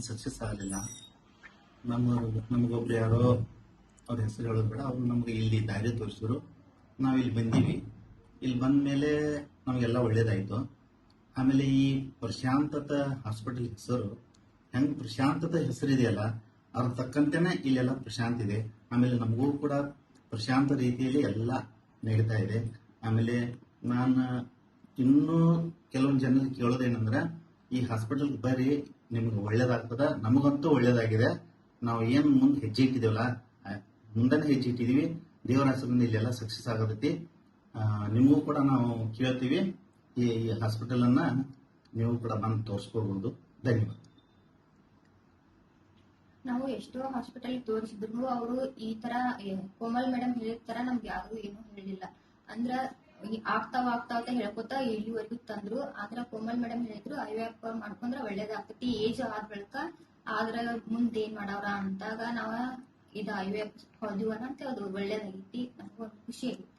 Success ಆಗಲಿಲ್ಲ. ನಮಗೊಬ್ರು ಯಾರೋ ಅವ್ರ ಹೆಸರು ಹೇಳೋದು ಬೇಡ, ಅವರು ನಮ್ಗೆ ಇಲ್ಲಿ ದಾರಿ ತೋರಿಸಿದ್ರು. ನಾವು ಇಲ್ಲಿ ಬಂದೀವಿ. ಇಲ್ಲಿ ಬಂದ ಮೇಲೆ ನಮಗೆಲ್ಲ ಒಳ್ಳೇದಾಯಿತು. ಆಮೇಲೆ ಈ ಪ್ರಶಾಂತತ ಹಾಸ್ಪಿಟಲ್ ಹೆಸರು ಹೆಂಗೆ ಪ್ರಶಾಂತತ ಹೆಸರಿದೆಯಲ್ಲ ಅದ್ರ ತಕ್ಕಂತೆನೆ ಇಲ್ಲೆಲ್ಲ ಪ್ರಶಾಂತ ಇದೆ. ಆಮೇಲೆ ನಮಗೂ ಕೂಡ ಪ್ರಶಾಂತ ರೀತಿಯಲ್ಲಿ ಎಲ್ಲ ನಡೀತಾ ಇದೆ. ಆಮೇಲೆ ನಾನು ಇನ್ನೂ ಕೆಲವೊಂದು ಜನರಿಗೆ ಕೇಳೋದೇನಂದ್ರೆ, ಈ ಹಾಸ್ಪಿಟಲ್ಗೆ ಬರ್ರಿ, ನಿಮ್ಗೆ ಒಳ್ಳೇದಾಗ್ತದ. ನಮಗಂತೂ ಒಳ್ಳೇದಾಗಿದೆ. ನಾವು ಏನು ಮುಂದೆ ಹೆಜ್ಜೆ ಇಟ್ಟಿದ್ದೇವಲ್ಲ, ಮುಂದನೇ ಹೆಜ್ಜೆ ಇಟ್ಟಿದೀವಿ. ದೇವರ ಹೆಸರಿನಿಂದ ಇಲ್ಲೆಲ್ಲ ಸಕ್ಸಸ್ ಆಗತೈತಿ. ನಿಮಗೂ ಕೂಡ ನಾವು ಕೇಳ್ತೀವಿ, ಈ ಹಾಸ್ಪಿಟಲ್ ಅನ್ನ ನೀವು ಕೂಡ ಬಂದು ತೋರಿಸ್ಕೋಬಹುದು. ಧನ್ಯವಾದ. ನಾವು ಎಷ್ಟೋ ಹಾಸ್ಪಿಟಲ್ ತೋರಿಸಿದ್ರು ಅವರು ಈ ತರ ಕೋಮಲ್ ಮೇಡಮ್ ಹೇಳಿದ ತರ ನಮ್ಗೆ ಯಾರು ಏನು ಹೇಳಿಲ್ಲ. ಅಂದ್ರ ಆಗ್ತಾವ ಹೇಳ್ಕೊತಾ ಇಲ್ಲಿವರೆಗೂ ತಂದ್ರು. ಆದ್ರ ಕೋಮಲ್ ಮೇಡಮ್ ಹೇಳಿದ್ರು IVF ಮಾಡ್ಕೊಂಡ್ರ ಒಳ್ಳೇದಾಗ್ತೈತಿ, ಏಜ್ ಆದ ಬಳಿಕ. ಆದ್ರ ಮುಂದೆ ಏನ್ ಮಾಡವ್ರ ಅಂತಾಗ ನಾವ ಇದು IVF ಹೊಳ್ದಿವನ ಅಂತ ಅದು ಒಳ್ಳೇದಾಗೈತಿ. ನಮ್ಗೊಂದು ಖುಷಿ ಆಗೈತಿ.